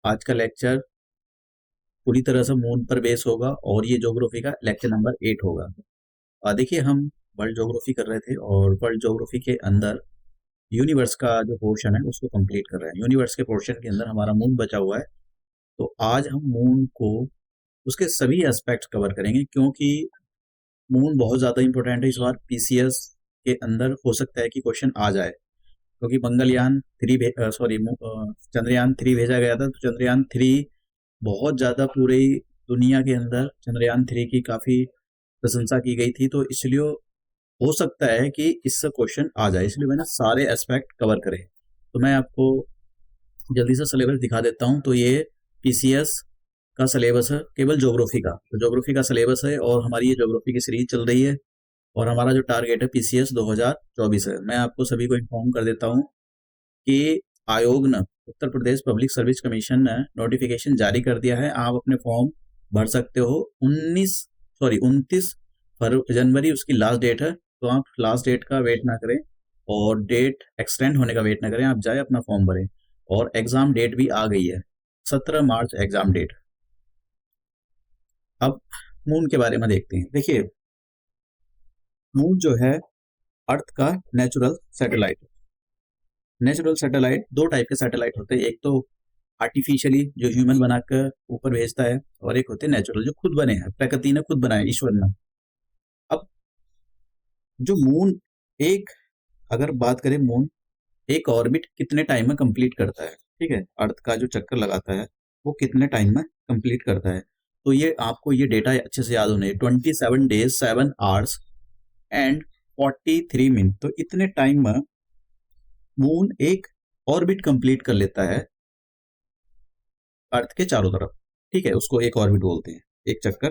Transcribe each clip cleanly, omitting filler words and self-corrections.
आज का लेक्चर पूरी तरह से मून पर बेस होगा और ये ज्योग्राफी का लेक्चर नंबर 8 होगा। देखिए, हम वर्ल्ड ज्योग्राफी कर रहे थे और वर्ल्ड ज्योग्राफी के अंदर यूनिवर्स का जो पोर्शन है उसको कंप्लीट कर रहे हैं। यूनिवर्स के पोर्शन के अंदर हमारा मून बचा हुआ है, तो आज हम मून को उसके सभी एस्पेक्ट कवर करेंगे, क्योंकि मून बहुत ज़्यादा इंपॉर्टेंट है। इस बार पीसीएस के अंदर हो सकता है कि क्वेश्चन आ जाए, क्योंकि मंगलयान थ्री सॉरी चंद्रयान 3 भेजा गया था, तो चंद्रयान 3 बहुत ज़्यादा पूरी दुनिया के अंदर चंद्रयान 3 की काफ़ी प्रशंसा की गई थी, तो इसलिए हो सकता है कि इससे क्वेश्चन आ जाए, इसलिए मैंने सारे एस्पेक्ट कवर करे। तो मैं आपको जल्दी से सिलेबस दिखा देता हूँ। तो ये पीसीएस का सिलेबस है, केवल ज्योग्राफी का, तो ज्योग्राफी का सिलेबस है और हमारी ये ज्योग्राफी की सीरीज चल रही है और हमारा जो टारगेट है पीसीएस 2024 है। मैं आपको सभी को इन्फॉर्म कर देता हूँ कि आयोग ने, Uttar Pradesh public service commission ने नोटिफिकेशन जारी कर दिया है। आप अपने फॉर्म भर सकते हो। 29 जनवरी उसकी लास्ट डेट है, तो आप लास्ट डेट का वेट ना करें और डेट एक्सटेंड होने का वेट ना करें, आप जाए अपना फॉर्म भरें। और एग्जाम डेट भी आ गई है, 17 मार्च एग्जाम डेट। अब मून के बारे में देखते हैं। देखिए, मून जो है अर्थ का नेचुरल सैटेलाइट। नेचुरल सैटेलाइट दो टाइप के सैटेलाइट होते हैं, एक तो आर्टिफिशियली जो ह्यूमन बनाकर ऊपर भेजता है, और एक होते हैं नेचुरल जो खुद बने हैं, प्रकृति ने खुद बनाए, ईश्वर ने। अब जो मून, एक अगर बात करें, मून एक ऑर्बिट कितने टाइम में कंप्लीट करता है, ठीक है, अर्थ का जो चक्कर लगाता है वो कितने टाइम में कंप्लीट करता है। तो ये आपको ये डेटा अच्छे से याद होने, 27 डेज 7 आवर्स एंड 43 मिनट, तो इतने टाइम में मून एक ऑर्बिट कंप्लीट कर लेता है अर्थ के चारों तरफ, ठीक है, उसको एक ऑर्बिट बोलते हैं, एक चक्कर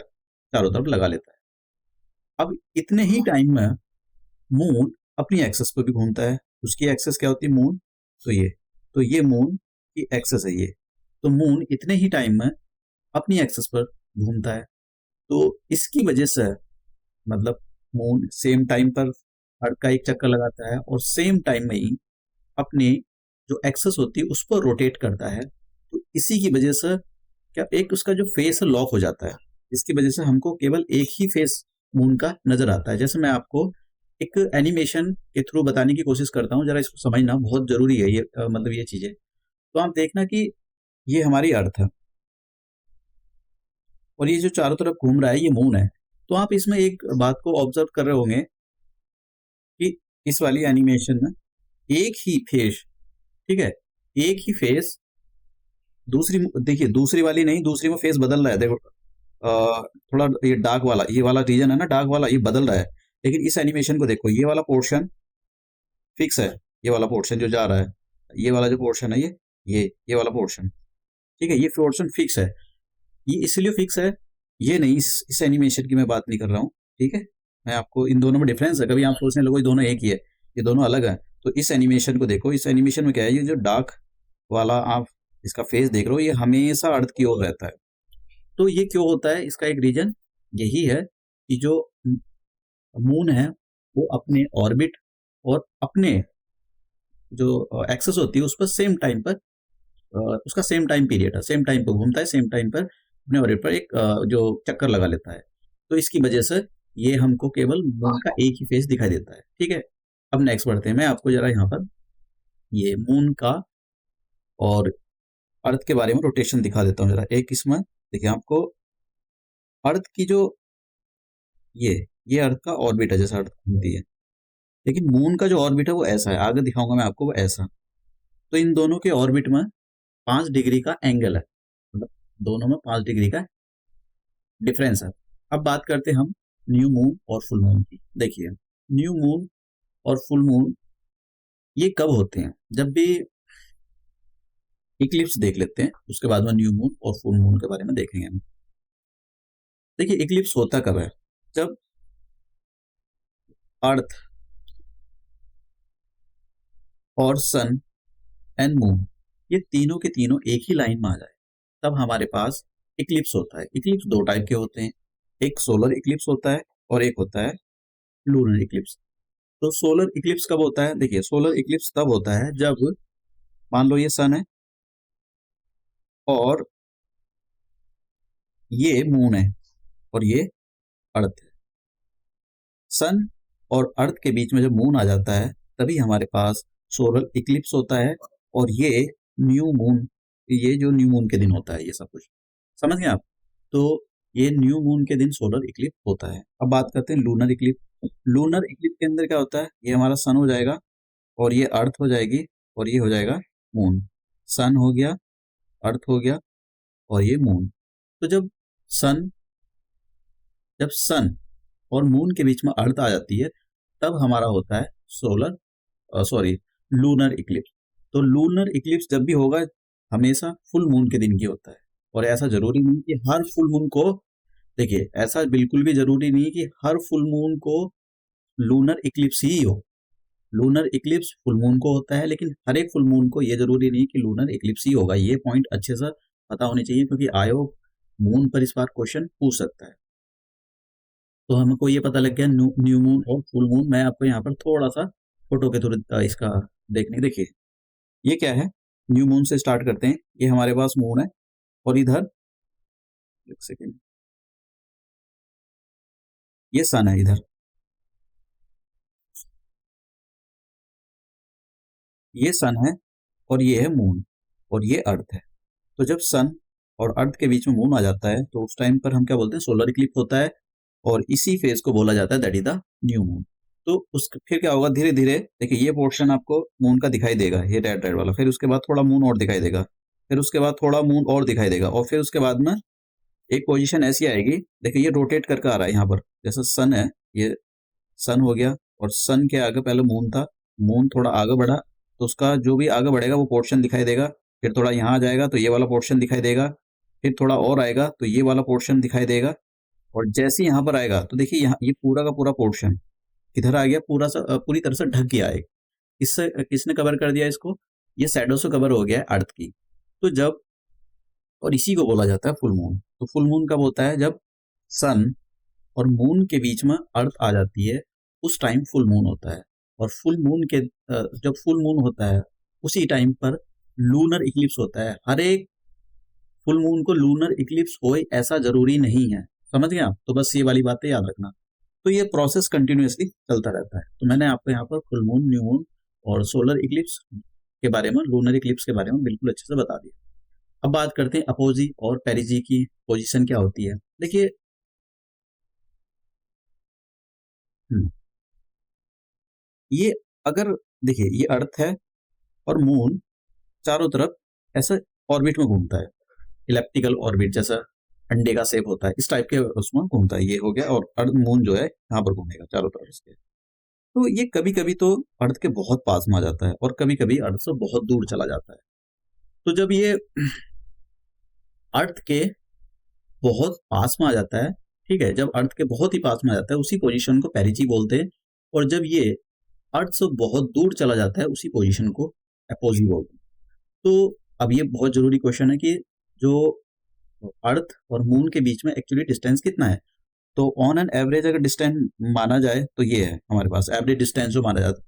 चारों तरफ लगा लेता है। अब इतने ही टाइम में मून अपनी एक्सेस पर भी घूमता है। उसकी एक्सेस क्या होती है, मून, तो ये मून की एक्सेस है ये। तो मून इतने ही टाइम में अपनी एक्सेस पर घूमता है, तो इसकी वजह से, मतलब मून सेम टाइम पर अर्थ का एक चक्कर लगाता है और सेम टाइम में ही अपनी जो एक्सेस होती है उस पर रोटेट करता है। तो इसी की वजह से क्या एक उसका जो फेस है लॉक हो जाता है। इसकी वजह से हमको केवल एक ही फेस मून का नजर आता है। जैसे मैं आपको एक एनिमेशन के थ्रू बताने की कोशिश करता हूँ, जरा इसको समझना बहुत जरूरी है ये, मतलब ये चीजें। तो आप देखना कि ये हमारी अर्थ है और ये जो चारों तरफ घूम रहा है ये मून है। तो आप इसमें एक बात को ऑब्जर्व कर रहे होंगे कि इस वाली एनिमेशन में एक ही फेस, ठीक है, एक ही फेस, दूसरी देखिए, दूसरी वाली नहीं, दूसरी में फेस बदल रहा है, देखो। थोड़ा ये डार्क वाला, ये वाला रीजन है ना, डार्क वाला, ये बदल रहा है। लेकिन इस एनिमेशन को देखो, ये वाला पोर्शन फिक्स है, ये वाला पोर्शन जो जा रहा है, ये वाला जो पोर्शन है, ये वाला पोर्शन, ठीक है, ये पोर्शन फिक्स है। ये इसलिए फिक्स है, ये नहीं, इस एनिमेशन की मैं बात नहीं कर रहा हूँ, ठीक है। मैं आपको, इन दोनों में डिफरेंस है, कभी आप सोचने लगो ये दोनों एक ही है, ये दोनों अलग है। तो इस एनिमेशन को देखो, इस एनिमेशन में क्या है, ये जो डार्क वाला आप इसका फेस देख रहे हो, ये हमेशा अर्थ की ओर रहता है। तो ये क्यों होता है, इसका एक रीजन यही है कि जो मून है वो अपने ऑर्बिट और अपने जो एक्सेस होती है उस पर सेम टाइम पर, उसका सेम टाइम पीरियड है, सेम टाइम पर घूमता है, सेम टाइम पर अपने ऑर्बिट पर एक जो चक्कर लगा लेता है। तो इसकी वजह से ये हमको केवल मून का एक ही फेस दिखाई देता है, ठीक है। अब नेक्स्ट बढ़ते हैं, मैं आपको जरा यहाँ पर ये मून का और अर्थ के बारे में रोटेशन दिखा देता हूँ जरा। एक इसमें देखिए आपको, अर्थ की जो ये अर्थ का ऑर्बिट है, जैसा अर्थ घूमती है, लेकिन मून का जो ऑर्बिट है वो ऐसा है, आगे दिखाऊंगा मैं आपको वो ऐसा। तो इन दोनों के ऑर्बिट में 5 डिग्री का एंगल है, मतलब दोनों में 5 डिग्री का डिफरेंस है। अब बात करते हैं हम न्यू मून और फुल मून की। देखिए, न्यू मून और फुल मून ये कब होते हैं, जब भी इक्लिप्स देख लेते हैं, उसके बाद में न्यू मून और फुल मून के बारे में देखेंगे हम। देखिए, इक्लिप्स होता कब है, जब अर्थ और सन एंड मून ये तीनों के तीनों एक ही लाइन में आ जाए, तब हमारे पास इक्लिप्स होता है। इक्लिप्स दो टाइप के होते हैं, एक सोलर इक्लिप्स होता है और एक होता है लूनर इक्लिप्स। तो सोलर इक्लिप्स कब होता है, देखिए, सोलर इक्लिप्स तब होता है जब मान लो ये सन है और ये मून है और ये अर्थ है। सन और अर्थ के बीच में जब मून आ जाता है तभी हमारे पास सोलर इक्लिप्स होता है, और ये न्यू मून, ये जो न्यू मून के दिन होता है ये सब कुछ, समझ गए आप? तो ये न्यू मून के दिन सोलर इक्लिप्स होता है। अब बात करते हैं लूनर इक्लिप्स। लूनर इक्लिप्स के अंदर क्या होता है, ये हमारा सन हो जाएगा और ये अर्थ हो जाएगी और ये हो जाएगा मून। सन हो गया, अर्थ हो गया और ये मून। तो सन जब सन और मून के बीच में अर्थ आ जाती है तब हमारा होता है लूनर इक्लिप्स। तो लूनर इक्लिप्स जब भी होगा हमेशा फुल मून के दिन की होता है। और ऐसा जरूरी नहीं कि हर फुल मून को, देखिए ऐसा बिल्कुल भी जरूरी नहीं कि हर फुल मून को लूनर इक्लिप्स ही हो। लूनर इक्लिप्स फुल मून को होता है, लेकिन हर एक फुल मून को ये जरूरी नहीं कि लूनर इक्लिप्स ही होगा। ये पॉइंट अच्छे से पता होने चाहिए, क्योंकि आयोग मून पर इस बार क्वेश्चन पूछ सकता है। तो हमको ये पता लग गया न्यू मून और फुल मून। मैं आपको यहाँ पर थोड़ा सा फोटो के थ्रू इसका देखने, देखिए ये क्या है। न्यू मून से स्टार्ट करते हैं। ये हमारे पास मून है और इधर एक सेकेंड, ये सन है इधर, ये सन है और ये है मून और ये अर्थ है। तो जब सन और अर्थ के बीच में मून आ जाता है तो उस टाइम पर हम क्या बोलते हैं, सोलर इक्लिप्स होता है, और इसी फेज को बोला जाता है that is the new moon. तो उस फिर क्या होगा, धीरे धीरे देखिए ये पोर्शन आपको मून का दिखाई देगा, ये रेड रेड वाला, फिर उसके बाद थोड़ा मून और दिखाई देगा, फिर उसके बाद थोड़ा मून और दिखाई देगा, और फिर उसके बाद में एक पोजीशन ऐसी आएगी, देखिए ये रोटेट करके आ रहा है यहाँ पर, जैसे सन है, ये सन हो गया और सन के आगे पहले मून था, मून थोड़ा आगे बढ़ा तो उसका जो भी आगे बढ़ेगा वो पोर्शन दिखाई देगा, फिर थोड़ा यहाँ आ जाएगा तो ये वाला पोर्शन दिखाई देगा, फिर थोड़ा और आएगा तो ये वाला पोर्शन दिखाई देगा, और जैसे यहाँ पर आएगा तो देखिए यहाँ ये पूरा का पूरा पोर्शन किधर आ गया, पूरी तरह से ढक गया है। इससे किसने कवर कर दिया इसको, ये शैडो से कवर हो गया है अर्थ की। तो जब, और इसी को बोला जाता है फुल मून। तो फुल मून कब होता है, जब सन और मून के बीच में अर्थ आ जाती है, उस टाइम फुल मून होता है। और फुल मून के जब फुल मून होता है उसी टाइम पर लूनर इक्लिप्स होता है। हर एक फुल मून को लूनर इक्लिप्स हो ऐसा जरूरी नहीं है, समझ गए आप? तो बस ये वाली बातें याद रखना। तो ये प्रोसेस कंटिन्यूअसली चलता रहता है। तो मैंने आपको यहाँ पर फुल मून, न्यू मून और सोलर इक्लिप्स के बारे में, लूनर इक्लिप्स के बारे में बिल्कुल अच्छे से बता दिया। अब बात करते हैं अपोजी और पेरिजी की पोजीशन क्या होती है। देखिए ये अगर देखिए ये अर्थ है और मून चारों तरफ ऐसे ऑर्बिट में घूमता है, इलेप्टिकल ऑर्बिट, जैसा अंडे का शेप होता है इस टाइप के उसमें घूमता है, ये हो गया। और अर्थ मून जो है यहाँ पर घूमेगा चारों तरफ इसके। तो ये कभी कभी तो अर्थ के बहुत पास में आ जाता है और कभी कभी अर्थ से बहुत दूर चला जाता है। तो जब ये अर्थ के बहुत पास में आ जाता है, ठीक है, जब अर्थ के बहुत ही पास में आ जाता है उसी पोजीशन को पेरिजी बोलते हैं। और जब ये अर्थ से बहुत दूर चला जाता है उसी पोजीशन को अपोजी बोलते हैं। तो अब ये बहुत जरूरी क्वेश्चन है कि जो अर्थ और मून के बीच में एक्चुअली डिस्टेंस कितना है। तो ऑन एन एवरेज अगर डिस्टेंस माना जाए तो ये है हमारे पास एवरेज डिस्टेंस जो माना जाता है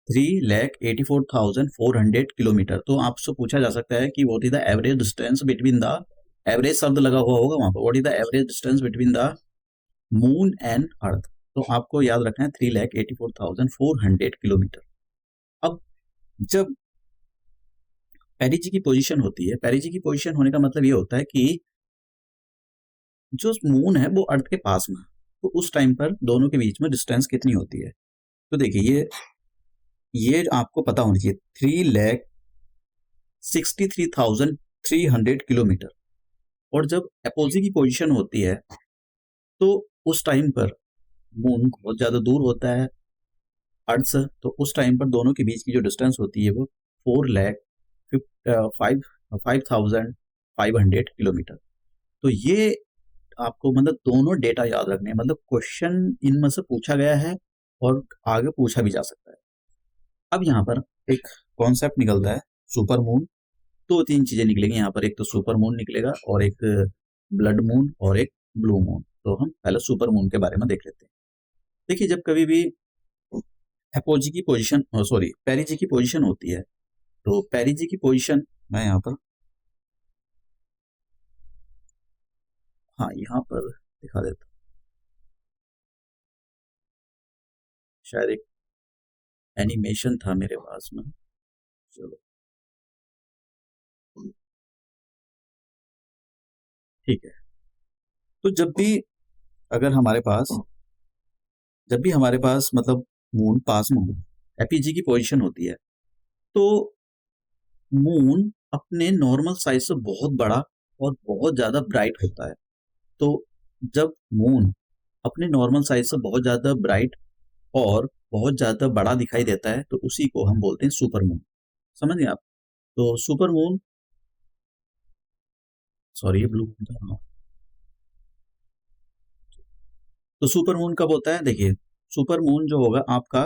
3,84,400 किलोमीटर। तो आपसे पूछा जा सकता है कि what is the average distance between the, average शब्द लगा हुआ होगा वहां पर, what is the average distance between the moon and earth. तो आपको याद रखना है 3,84,400 किलोमीटर। अब जब पेरिजी की पोजीशन होती है, पेरिजी की पोजीशन होने का मतलब ये होता है कि जो मून है वो अर्थ के पास में, तो उस टाइम पर दोनों के बीच में डिस्टेंस कितनी होती है। तो देखिए ये आपको पता होना चाहिए, 3,63,300 किलोमीटर। और जब अपोजी की पोजीशन होती है तो उस टाइम पर मून बहुत ज्यादा दूर होता है अर्थ से, तो उस टाइम पर दोनों के बीच की जो डिस्टेंस होती है वो 4,05,500 किलोमीटर। तो ये आपको मतलब दोनों डेटा याद रखने हैं, मतलब क्वेश्चन इनमें से पूछा गया है और आगे पूछा भी जा सकता है। अब यहाँ पर एक कॉन्सेप्ट निकलता है सुपर मून। दो तीन चीजें निकलेंगी यहाँ पर, एक तो सुपर मून निकलेगा और एक ब्लड मून और एक ब्लू मून। तो हम पहले सुपर मून के बारे में देख लेते हैं। देखिए जब कभी भी अपोजी की पोजीशन, सॉरी पेरिजी की पोजीशन होती है, तो पेरिजी की पोजीशन मैं यहाँ पर हाँ यहाँ पर दिखा देता हूँ, शायद एक एनिमेशन था मेरे पास में। चलो ठीक है। तो अगर हमारे पास जब भी हमारे पास मतलब मून पास में हो, एपीजी की पोजीशन होती है, तो मून अपने नॉर्मल साइज से बहुत बड़ा और बहुत ज्यादा ब्राइट होता है। तो जब मून अपने नॉर्मल साइज से बहुत ज्यादा ब्राइट और बहुत ज्यादा बड़ा दिखाई देता है, तो उसी को हम बोलते हैं सुपर मून। समझ गए आप? तो सुपर मून, सॉरी ये ब्लू मून था, हाँ। तो सुपर मून कब होता है? देखिए, सुपर मून जो होगा आपका,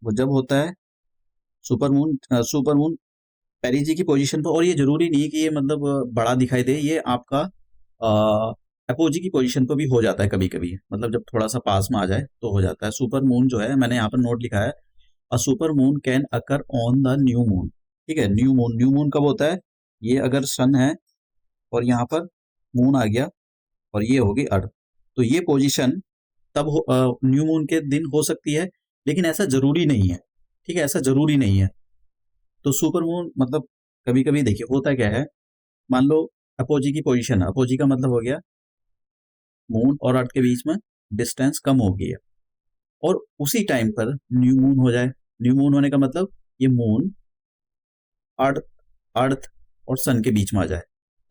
वो जब होता है सुपर मून पेरिजी की पोजीशन पर। और ये जरूरी नहीं है कि ये मतलब बड़ा दिखाई दे, ये आपका अपोजी की पोजीशन पर भी हो जाता है कभी कभी, मतलब जब थोड़ा सा पास में आ जाए तो हो जाता है। सुपर मून जो है, मैंने यहाँ पर नोट लिखा है, a super moon can occur on the new moon. ठीक है, न्यू मून कब होता है? ये अगर सन है और यहाँ पर मून आ गया और ये होगी अर्थ, तो ये पोजीशन तब न्यू मून के दिन हो सकती है, लेकिन ऐसा जरूरी नहीं है। ठीक है, ऐसा जरूरी नहीं है। तो सुपर मून मतलब कभी कभी देखिए होता क्या है, मान लो अपोजी की पोजीशन है, अपोजी का मतलब हो गया मून और अर्थ के बीच में डिस्टेंस कम हो गई है, और उसी टाइम पर न्यू मून हो जाए। न्यू मून होने का मतलब ये मून अर्थ अर्थ और सन के बीच में आ जाए,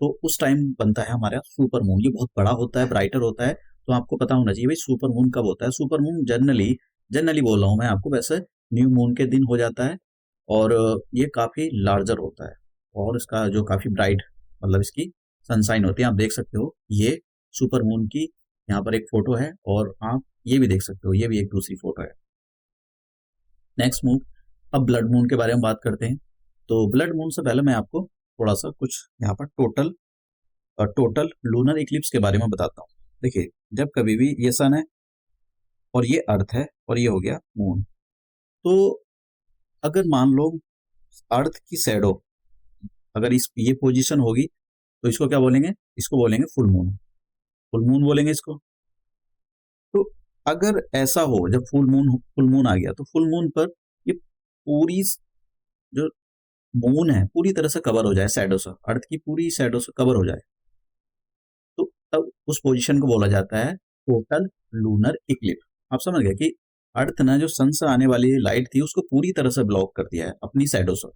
तो उस टाइम बनता है हमारा सुपर मून। ये बहुत बड़ा होता है, ब्राइटर होता है। तो आपको पता होना चाहिए भाई सुपर मून कब होता है। सुपर मून जनरली जनरली बोल रहा हूँ मैं आपको, वैसे न्यू मून के दिन हो जाता है, और ये काफी लार्जर होता है, और इसका जो काफी ब्राइट मतलब इसकी सनसाइन होती है। आप देख सकते हो ये सुपर मून की यहाँ पर एक फोटो है, और आप ये भी देख सकते हो, ये भी एक दूसरी फोटो है। नेक्स्ट मूव, अब ब्लड मून के बारे में बात करते हैं। तो ब्लड मून से पहले मैं आपको थोड़ा सा कुछ यहाँ पर टोटल लूनर इक्लिप्स के बारे में बताता हूँ। देखिए, जब कभी भी ये सन है और ये अर्थ है और ये हो गया मून, तो अगर मान लो अर्थ की शैडो अगर इस ये पोजीशन होगी, तो इसको क्या बोलेंगे? इसको बोलेंगे फुल मून। फुल मून बोलेंगे इसको। तो अगर ऐसा हो, जब फुल मून आ गया, तो फुल मून पर ये पूरी जो मून है पूरी तरह से कवर हो जाए शैडो से, अर्थ की पूरी शैडो से कवर हो जाए, तो तब उस पोजीशन को बोला जाता है टोटल लूनर इक्लिप्स। आप समझ गए कि अर्थ ने जो सन से आने वाली लाइट थी उसको पूरी तरह से ब्लॉक कर दिया है अपनी शैडो से,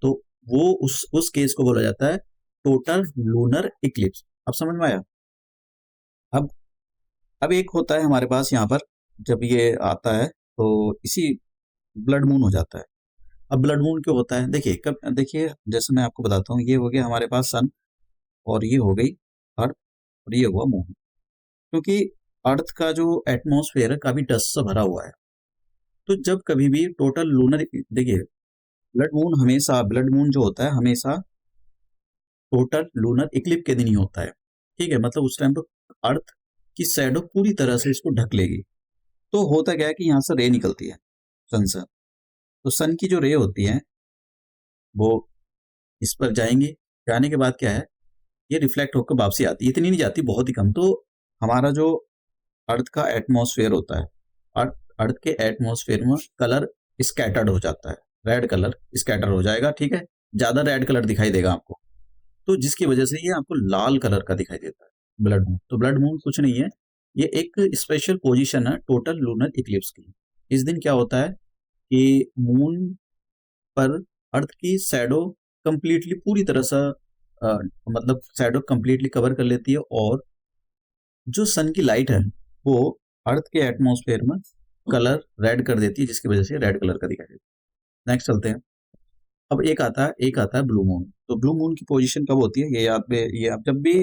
तो वो उस केस को बोला जाता है टोटल लूनर इक्लिप्स। अब समझ में आया? अब अब एक होता है हमारे पास यहाँ पर, जब ये आता है तो इसी ब्लड मून हो जाता है। अब ब्लड मून क्यों होता है? देखिए, कब देखिए जैसे मैं आपको बताता हूँ, ये हो गया हमारे पास सन, और ये हो गई अर्थ, और ये हुआ मून। क्योंकि अर्थ का जो एटमॉस्फेयर है काफी डस्ट से भरा हुआ है, तो जब कभी भी टोटल लूनर, देखिए ब्लड मून जो होता है हमेशा टोटल लूनर इक्लिप के दिन ही होता है। ठीक है, मतलब उस टाइम पर अर्थ की शैडो पूरी तरह से इसको ढक लेगी। तो होता क्या है कि यहाँ से रे निकलती है सन से, तो सन की जो रे होती है वो इस पर जाएंगी, जाने के बाद क्या है, ये रिफ्लेक्ट होकर वापसी आती है, इतनी नहीं जाती, बहुत ही कम। तो हमारा जो अर्थ का एटमॉस्फेयर होता है, अर्थ अर्थ के एटमॉस्फेयर में कलर स्कैटर्ड हो जाता है, रेड कलर स्कैटर हो जाएगा। ठीक है, ज्यादा रेड कलर दिखाई देगा आपको, तो जिसकी वजह से ये आपको लाल कलर का दिखाई देता है ब्लड मून। तो ब्लड मून कुछ नहीं है, ये एक स्पेशल पोजीशन है टोटल लूनर इक्लिप्स की। इस दिन क्या होता है कि मून पर अर्थ की शैडो कंप्लीटली पूरी तरह से मतलब शैडो कंप्लीटली कवर कर लेती है, और जो सन की लाइट है वो अर्थ के एटमॉस्फेयर में कलर रेड कर देती है, जिसकी वजह से रेड कलर का दिखाई देता है। नेक्स्ट चलते हैं। अब एक आता है ब्लू मून। तो ब्लू मून की पोजीशन कब होती है, ये याद पे, ये आप जब भी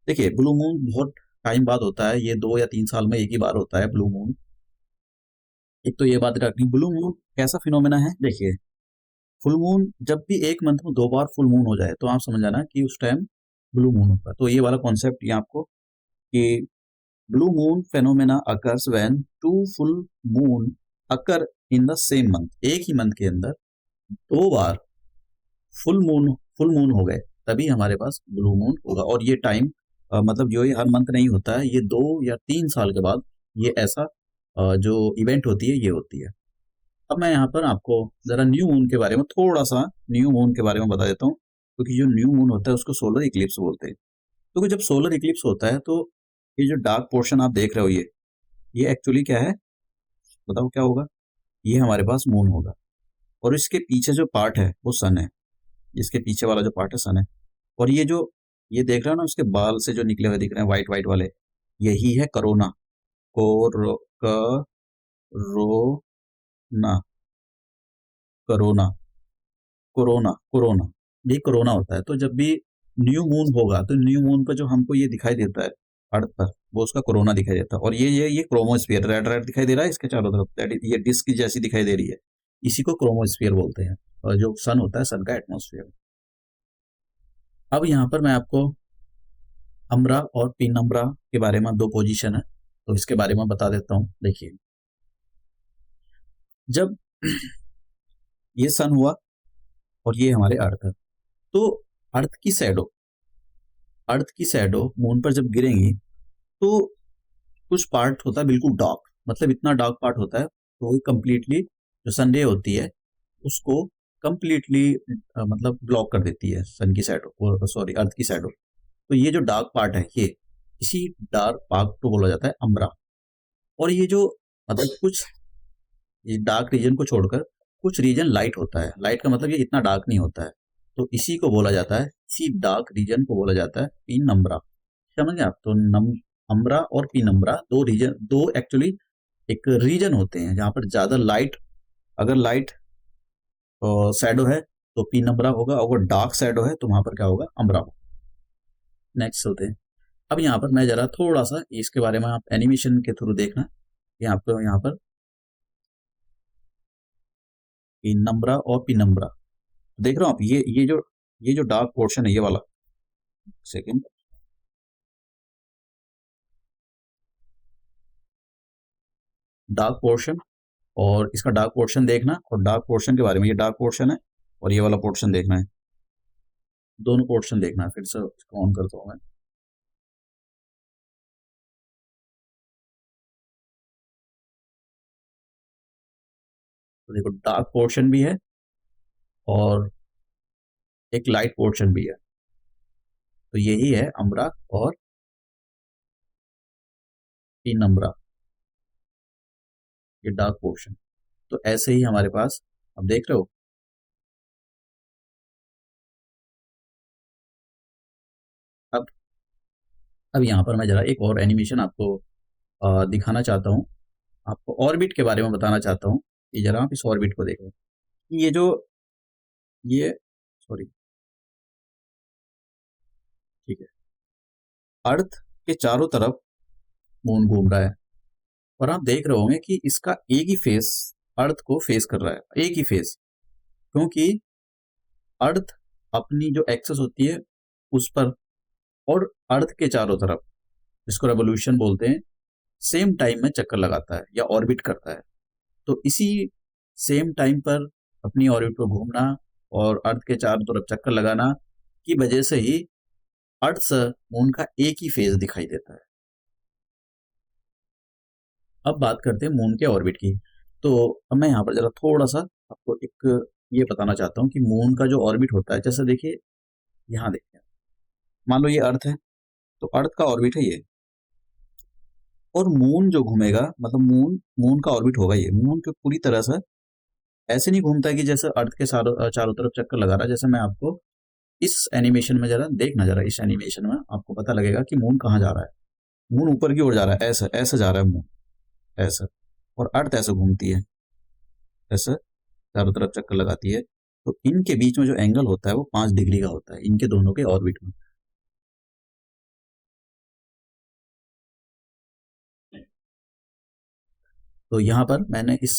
देखिए, ब्लू मून बहुत टाइम बाद होता है, ये 2 या 3 साल में एक ही बार होता है ब्लू मून। एक तो ये बात रखनी, ब्लू मून कैसा फिनोमेना है। देखिए, फुल मून जब भी एक मंथ में 2 बार फुल मून हो जाए, तो आप समझ जाना कि उस टाइम ब्लू मून होगा। तो ये वाला कॉन्सेप्ट ये आपको कि blue moon phenomena occurs when two full moon occur in the same month. एक ही मंथ के अंदर 2 बार फुल मून हो गए, तभी हमारे पास ब्लू मून होगा। और ये टाइम मतलब जो ये हर मंथ नहीं होता है, ये 2 या 3 साल के बाद ये ऐसा जो इवेंट होती है ये होती है। अब मैं यहाँ पर आपको ज़रा न्यू मून के बारे में थोड़ा सा न्यू मून के बारे में बता देता हूँ, क्योंकि जो न्यू मून होता है उसको सोलर इक्लिप्स बोलते हैं। तो जब सोलर इक्लिप्स होता है तो ये जो डार्क पोर्शन आप देख रहे हो ये एक्चुअली क्या है, बताओ क्या होगा? ये हमारे पास मून होगा, और इसके पीछे जो पार्ट है वो सन है। इसके पीछे वाला जो पार्ट है सन है, और ये जो ये देख रहे हो ना, उसके बाल से जो निकले हुए दिख रहे हैं वाइट वाइट वाले, यही है corona. Corona, corona, corona, corona, ये कोरोना होता है। तो जब भी न्यू मून होगा तो न्यू मून पर जो हमको ये दिखाई देता है अर्थ पर, वो उसका कोरोना दिखाई देता है। और ये क्रोमोस्फियर रेड रेड दिखाई दे रहा है इसके चारों तरफ, ये डिस्क जैसी दिखाई दे रही है, इसी को क्रोमोस्फियर बोलते हैं। और जो सन होता है, सन का एटमोस्फियर। अब यहाँ पर मैं आपको अम्ब्रा और पिनम्ब्रा के बारे में, दो पोजीशन है तो इसके बारे में बता देता हूँ। देखिए, जब ये सन हुआ और ये हमारे अर्थ है, तो अर्थ की शैडो, अर्थ की शैडो मून पर जब गिरेंगी तो कुछ पार्ट होता है बिल्कुल डार्क, मतलब इतना डार्क पार्ट होता है तो कंप्लीटली जो सन डे होती है उसको कंप्लीटली मतलब ब्लॉक कर देती है, सन की शैडो, सॉरी अर्थ की शैडो। तो ये जो डार्क पार्ट है ये, इसी डार्क पार्ट को बोला जाता है अम्ब्रा। और ये जो मतलब कुछ ये डार्क रीजन को छोड़कर कुछ रीजन लाइट होता है, लाइट का मतलब ये इतना डार्क नहीं होता है, तो इसी को बोला जाता है, इसी डार्क रीजन को बोला जाता है पीनम्ब्रा। समझ गए आप? तो अम्ब्रा और पीनम्ब्रा दो रीजन, दो एक्चुअली एक रीजन होते हैं जहाँ पर ज्यादा लाइट, अगर लाइट शैडो है तो पीनम्ब्रा होगा, अगर डार्क शैडो है तो वहां पर क्या होगा? अम्ब्रा होगा। नेक्स्ट चलते हैं। अब यहाँ पर मैं जरा थोड़ा सा इसके बारे में आप एनिमेशन के थ्रू देखना, ये आपको यहाँ पर पीनम्ब्रा और पीनम्ब्रा देख रहे हो आप, ये जो डार्क पोर्शन है ये वाला, सेकंड, डार्क पोर्शन, और इसका डार्क पोर्शन देखना, और डार्क पोर्शन के बारे में, ये डार्क पोर्शन है और ये वाला पोर्शन देखना है, दोनों पोर्शन देखना है। फिर से इसको ऑन करता हूँ मैं। तो देखो डार्क पोर्शन भी है और एक लाइट पोर्शन भी है, तो यही है अम्ब्रा और पीनम्ब्रा, ये डार्क पोर्शन। तो ऐसे ही हमारे पास, अब देख रहे हो, अब अब यहाँ पर मैं जरा एक और एनिमेशन आपको दिखाना चाहता हूँ, आपको ऑर्बिट के बारे में बताना चाहता हूँ। ये जरा आप इस ऑर्बिट को देखो, ये जो ये सॉरी, ठीक है, अर्थ के चारों तरफ मून घूम रहा है, और आप देख रहे होंगे कि इसका एक ही फेस अर्थ को फेस कर रहा है, एक ही फेस, क्योंकि अर्थ अपनी जो एक्सेस होती है उस पर, और अर्थ के चारों तरफ, जिसको रेवोल्यूशन बोलते हैं, सेम टाइम में चक्कर लगाता है या ऑर्बिट करता है। तो इसी सेम टाइम पर अपनी ऑर्बिट पर घूमना और अर्थ के चारों तरफ चक्कर लगाना की वजह से ही अर्थ से मून का एक ही फेज दिखाई देता है। अब बात करते हैं मून के ऑर्बिट की। तो अब मैं यहाँ पर जरा थोड़ा सा आपको एक ये बताना चाहता हूँ कि मून का जो ऑर्बिट होता है, जैसे देखिए यहाँ देखिए, मान लो ये अर्थ है, तो अर्थ का ऑर्बिट है ये, और मून जो घूमेगा, मतलब मून मून का ऑर्बिट होगा ये, मून जो पूरी तरह से ऐसे नहीं घूमता है कि जैसे अर्थ के चारों चारों तरफ चक्कर लगा रहा है। जैसे मैं आपको इस एनिमेशन में जरा देखना, जरा इस एनिमेशन में आपको पता लगेगा कि मून कहाँ जा रहा है। मून ऊपर की ओर जा रहा है, ऐसा ऐसा जा रहा है मून, ऐसा, और अर्थ ऐसे घूमती है, ऐसे चारों तरफ चक्कर लगाती है। तो इनके बीच में जो एंगल होता है वो 5 डिग्री का होता है, इनके दोनों के ऑर्बिट में। तो यहाँ पर मैंने इस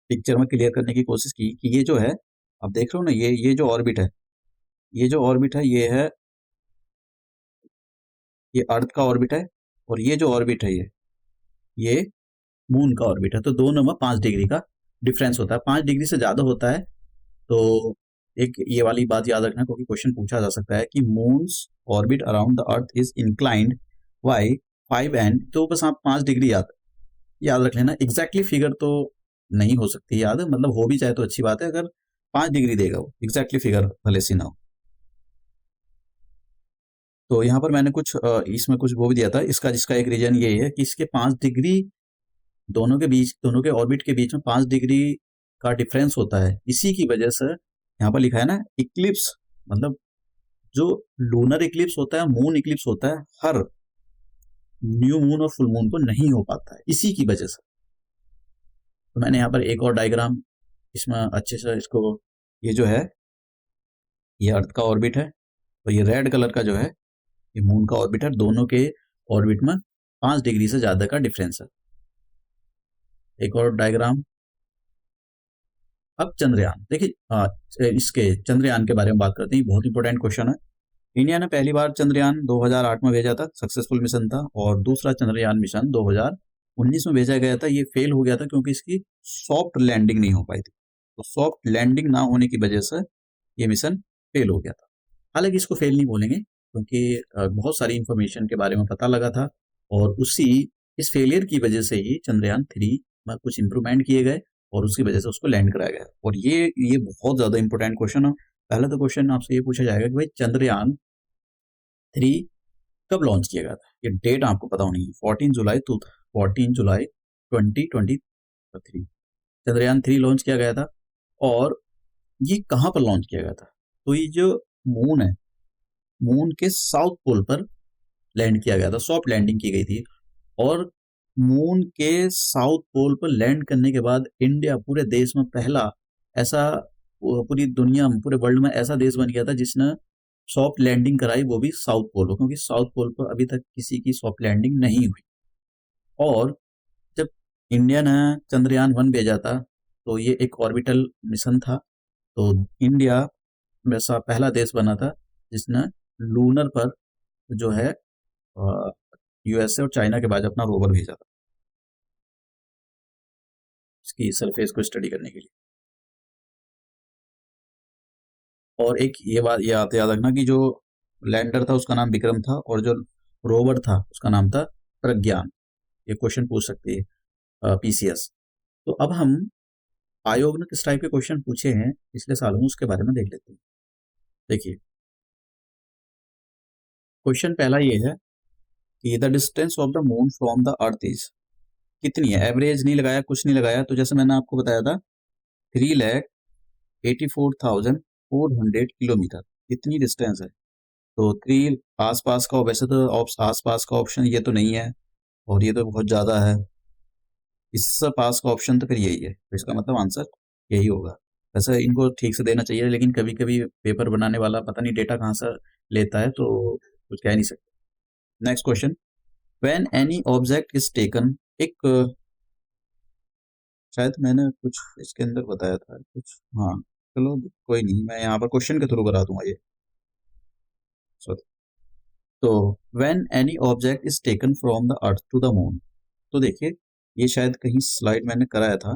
पिक्चर में क्लियर करने की कोशिश की कि ये जो है, आप देख रहे हो ना, ये जो ऑर्बिट है, ये जो ऑर्बिट है ये अर्थ का ऑर्बिट है, और ये जो ऑर्बिट है ये मून का ऑर्बिट है। तो दोनों में 5 डिग्री का डिफरेंस होता है, 5 डिग्री से ज्यादा होता है तो एक ये वाली बात याद रखना, क्योंकि क्वेश्चन पूछा जा सकता है कि moon's orbit around the earth is inclined by 5 and, तो बस आप 5 डिग्री याद याद रख लेना। एग्जैक्टली फिगर तो नहीं हो सकती याद, मतलब हो भी जाए तो अच्छी बात है, अगर 5 डिग्री देगा वो, एग्जैक्टली फिगर भले से ना हो। तो यहाँ पर मैंने कुछ इसमें कुछ वो भी दिया था, इसका जिसका एक रीजन ये है कि इसके 5 डिग्री दोनों के बीच, दोनों के ऑर्बिट के बीच में 5 डिग्री का डिफरेंस होता है। इसी की वजह से यहाँ पर लिखा है ना इक्लिप्स, मतलब जो लूनर इक्लिप्स होता है, मून इक्लिप्स होता है, हर न्यू मून और फुल मून को नहीं हो पाता है, इसी की वजह से। तो मैंने यहाँ पर एक और डायग्राम इसमें अच्छे से इसको, ये जो है ये अर्थ का ऑर्बिट है, तो ये रेड कलर का जो है ये मून का ऑर्बिट है, दोनों के ऑर्बिट में 5 डिग्री से ज्यादा का डिफरेंस है। एक और डायग्राम। अब चंद्रयान, देखिए इसके चंद्रयान के बारे में बात करते हैं, बहुत इंपॉर्टेंट क्वेश्चन है। इंडिया ने पहली बार चंद्रयान 2008 में भेजा था, सक्सेसफुल मिशन था, और दूसरा चंद्रयान मिशन 2019 में भेजा गया था। ये फेल हो गया था क्योंकि इसकी सॉफ्ट लैंडिंग नहीं हो पाई थी, तो सॉफ्ट लैंडिंग ना होने की वजह से ये मिशन फेल हो गया था। हालांकि इसको फेल नहीं बोलेंगे, क्योंकि बहुत सारी इंफॉर्मेशन के बारे में पता लगा था, और इस फेलियर की वजह से ही चंद्रयान 3 में कुछ इंप्रूवमेंट किए गए, और उसकी वजह से उसको लैंड कराया गया। और ये बहुत ज्यादा इंपॉर्टेंट क्वेश्चन है। पहला तो क्वेश्चन आपसे ये पूछा जाएगा कि भाई चंद्रयान 3 कब लॉन्च किया गया था, ये डेट आपको पता होनी है। 14 जुलाई 2023 चंद्रयान 3 लॉन्च किया गया था। और ये कहाँ पर लॉन्च किया गया था, तो ये जो मून है, मून के साउथ पोल पर लैंड किया गया था, सॉफ्ट लैंडिंग की गई थी। और मून के साउथ पोल पर लैंड करने के बाद इंडिया पूरे देश में पहला ऐसा, पूरी दुनिया में, पूरे वर्ल्ड में ऐसा देश बन गया था जिसने सॉफ्ट लैंडिंग कराई, वो भी साउथ पोल पर, क्योंकि साउथ पोल पर अभी तक किसी की सॉफ्ट लैंडिंग नहीं हुई। और जब इंडिया ने चंद्रयान 1 भेजा था, तो ये एक ऑर्बिटल मिशन था, तो इंडिया वैसा पहला देश बना था जिसने लूनर पर जो है यूएसए और चाइना के बाद अपना रोवर भेजा था इसकी सरफेस को स्टडी करने के लिए। और एक ये बात ये याद रखना कि जो लैंडर था उसका नाम विक्रम था, और जो रोवर था उसका नाम था प्रज्ञान। ये क्वेश्चन पूछ सकती है पीसीएस। तो अब हम आयोग ने किस टाइप के क्वेश्चन पूछे हैं पिछले सालों में, उसके बारे में देख लेते हैं। देखिए क्वेश्चन पहला ये है कि the distance of the moon from the earth is, कितनी है, एवरेज नहीं लगाया, कुछ नहीं लगाया। तो जैसे मैंने आपको बताया था 3,84,400 किलोमीटर, इतनी डिस्टेंस है। तो 3 आसपास का, वैसे तो आसपास का ऑप्शन ये तो नहीं है, और ये तो बहुत ज़्यादा है, इससे पास का ऑप्शन तो फिर यही है, तो इसका मतलब आंसर यही होगा। वैसे इनको ठीक से देना चाहिए, लेकिन कभी कभी पेपर बनाने वाला पता नहीं डेटा कहाँ से लेता है, तो कुछ कह नहीं सकते। Next question, when any object is taken, एक शायद मैंने कुछ इसके अंदर बताया था कुछ, हाँ चलो कोई नहीं, मैं यहाँ पर क्वेश्चन के थ्रू करा दूंगा ये। सॉरी, तो when any object is taken from the earth to the moon, तो देखिए ये शायद कहीं स्लाइड मैंने कराया था,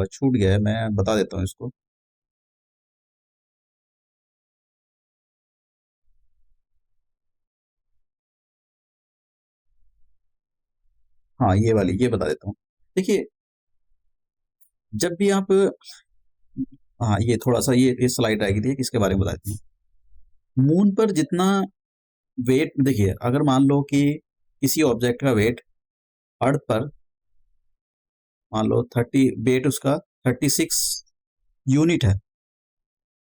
छूट गया है, मैं बता देता हूँ इसको। हाँ ये वाली, ये बता देता हूँ। देखिए जब भी आप, हाँ ये थोड़ा सा ये स्लाइड आएगी, देखिए किसके बारे में बता देता हूँ। मून पर जितना वेट, देखिए अगर मान लो कि किसी ऑब्जेक्ट का वेट अर्थ पर, मान लो 30, वेट उसका 36 यूनिट है,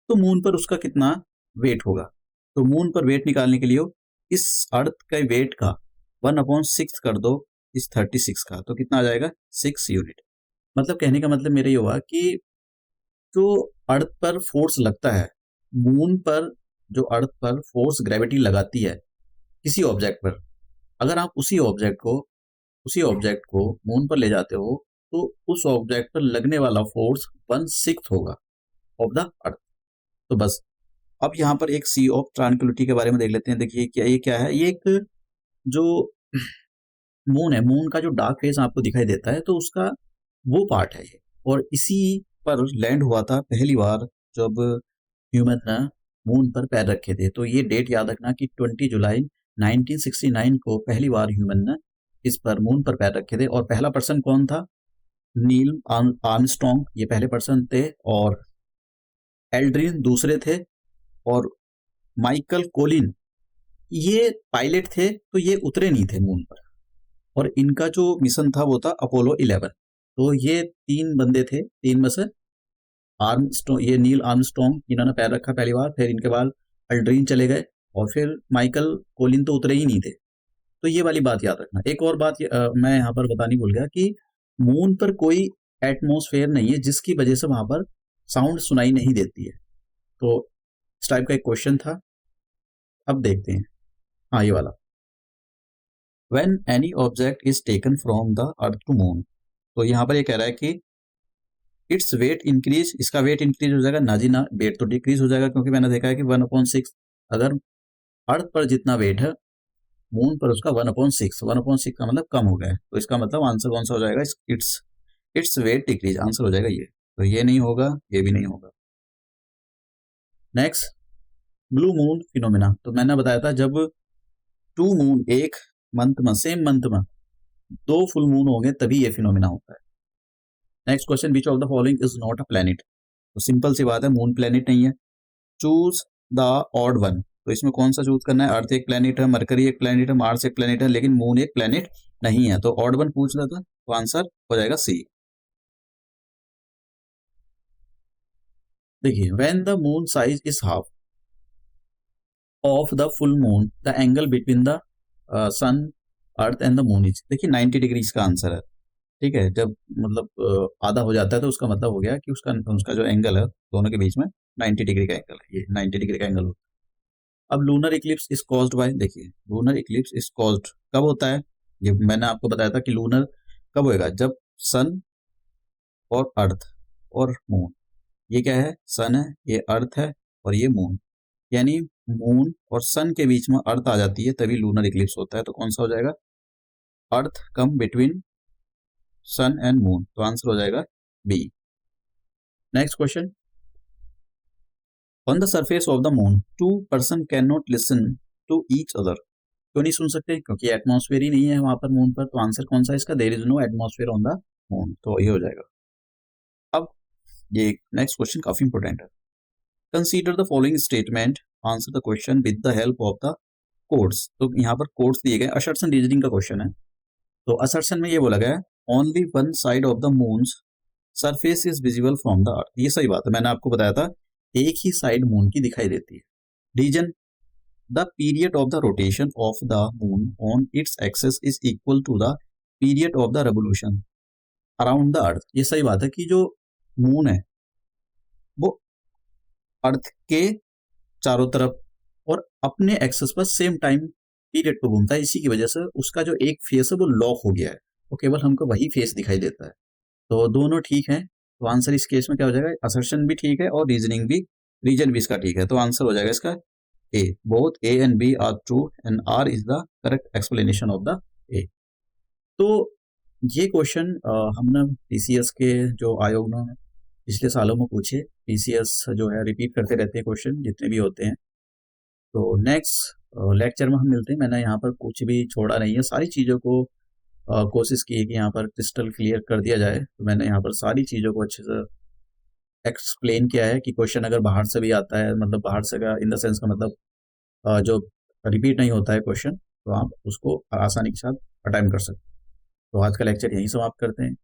तो मून पर उसका कितना वेट होगा। तो मून पर वेट निकालने के लिए इस अर्थ के वेट का 1/6 कर दो इस 36 का, तो कितना आ जाएगा, 6 यूनिट। मतलब कहने का मतलब मेरा ये हुआ कि जो अर्थ पर फोर्स लगता है, मून पर जो अर्थ पर फोर्स ग्रेविटी लगाती है किसी ऑब्जेक्ट पर, अगर आप उसी ऑब्जेक्ट को मून पर ले जाते हो, तो उस ऑब्जेक्ट पर लगने वाला फोर्स 1/6 होगा ऑफ द अर्थ। तो बस अब यहाँ पर एक सी ऑफ ट्रांक्विलिटी के बारे में देख लेते हैं। देखिए क्या है, ये एक जो मून है, मून का जो डार्क फेस आपको दिखाई देता है, तो उसका वो पार्ट है ये, और इसी पर लैंड हुआ था पहली बार जब ह्यूमन ने मून पर पैर रखे थे। तो ये डेट याद रखना कि 20 जुलाई 1969 को पहली बार ह्यूमन ने इस पर मून पर पैर रखे थे। और पहला पर्सन कौन था? नील आर्मस्ट्रॉन्ग, ये पहले पर्सन थे, और एल्ड्रिन दूसरे थे, और माइकल कोलिन ये पायलट थे। तो ये उतरे नहीं थे मून पर, और इनका जो मिशन था वो था अपोलो 11। तो ये 3 बंदे थे, 3 में से आर्मस्ट्रॉन्ग, ये नील आर्मस्ट्रॉन्ग इन्होंने पैर रखा पहली बार, फिर इनके बाद अल्ड्रिन चले गए, और फिर माइकल कोलिन तो उतरे ही नहीं थे। तो ये वाली बात याद रखना। एक और बात मैं यहाँ पर बतानी भूल गया कि मून पर कोई एटमॉस्फेयर नहीं है जिसकी वजह से वहां पर साउंड सुनाई नहीं देती है। तो इस टाइप का एक क्वेश्चन था। अब देखते हैं, हाँ ये वाला, when any object is taken from the earth to moon. तो यहाँ पर ये कह रहा है कि इट्स वेट इंक्रीज, इसका वेट इंक्रीज हो जाएगा ना जी ना, वेट तो डिक्रीज हो जाएगा, क्योंकि मैंने देखा है कि 1/6 अगर अर्थ पर जितना वेट है मून पर उसका 1/6 का मतलब कम हो गया है। तो इसका मतलब आंसर कौन सा हो जाएगा? It's its weight decrease, answer हो जाएगा ये। तो ये नहीं होगा, ये भी नहीं होगा। Next, blue moon phenomena. तो मैंने बताया था जब 2 मून एक मंथ में, सेम मंथ में 2 फुल मून होंगे तभी ये फिनोमिना होता है। Next question, which of the following is not a planet. तो सिंपल सी बात है, मून प्लेनेट नहीं है। Choose the odd one. तो इसमें कौन सा चूज करना है? अर्थ एक प्लेनेट है, मरकरी एक प्लेनेट है, मार्स एक प्लेनेट है, लेकिन मून एक प्लेनेट नहीं है। तो ऑड वन पूछ लेता, तो आंसर हो जाएगा सी। देखिए, when the moon size is half of the full moon the angle between the sun earth and the moon is. देखिए 90 डिग्री इसका आंसर है। ठीक है, जब मतलब आधा हो जाता है तो उसका मतलब हो गया कि उसका उसका जो एंगल है दोनों के बीच में 90 डिग्री का एंगल है, ये 90 डिग्री का एंगल होता है। अब lunar Eclipse is caused by, देखिए लूनर इक्लिप्स इज कॉज्ड कब होता है? ये मैंने आपको बताया था कि लूनर कब होएगा, जब सन और अर्थ और मून, ये क्या है? सन है, ये अर्थ है, और ये मून, यानी मून और सन के बीच में अर्थ आ जाती है तभी लूनर इक्लिप्स होता है। तो कौन सा हो जाएगा? Earth come between sun and moon, तो आंसर हो जाएगा B. Next question, on the surface of the moon 2 person can not listen to each other. क्यों नहीं सुन सकते? क्योंकि एटमॉस्फेयर ही नहीं है वहां पर मून पर। तो आंसर कौन सा है इसका? There is no atmosphere on the moon, तो ये हो जाएगा। अब ये नेक्स्ट क्वेश्चन काफी इंपॉर्टेंट है। Consider the following statement, answer the question with the help of the codes. तो यहाँ पर कोड्स दिए गए, असर्शन रीजनिंग का क्वेश्चन है। तो असर्शन में ये बोला गया है, only one side of the moons surface is visible from the earth. ये सही बात है, मैंने आपको बताया था एक ही साइड मून की दिखाई देती है। Reason, the period of the rotation of the moon on its axis is equal to the period of the revolution around the earth. ये सही बात है कि जो मून है वो अर्थ के चारों तरफ और अपने एक्सेस पर सेम टाइम पीरियड पर घूमता है। इसी की वजह से उसका जो एक फेस है वो लॉक हो गया है, वो केवल हमको वही फेस दिखाई देता है। तो दोनों ठीक है। तो आंसर इस केस में क्या हो जाएगा? असर्शन भी ठीक है और रीजनिंग भी, रीजन भी इसका ठीक है। तो आंसर हो जाएगा इसका A. Both A and B are true and R is the correct explanation of the A. तो ये क्वेश्चन हमने पीसीएस के जो आयोग ने पिछले सालों में पूछे। पीसीएस जो है रिपीट करते रहते हैं क्वेश्चन जितने भी होते हैं। तो नेक्स्ट लेक्चर में हम मिलते हैं। मैंने यहाँ पर कुछ भी छोड़ा नहीं है, सारी चीज़ों को कोशिश की है कि यहाँ पर क्रिस्टल क्लियर कर दिया जाए। तो मैंने यहाँ पर सारी चीज़ों को अच्छे से एक्सप्लेन किया है कि क्वेश्चन अगर बाहर से भी आता है, मतलब बाहर से का इन द सेंस का मतलब जो रिपीट नहीं होता है क्वेश्चन, तो आप उसको आसानी के साथ अटेम्प्ट कर सकते हैं। तो आज का लेक्चर यहीं समाप्त करते हैं।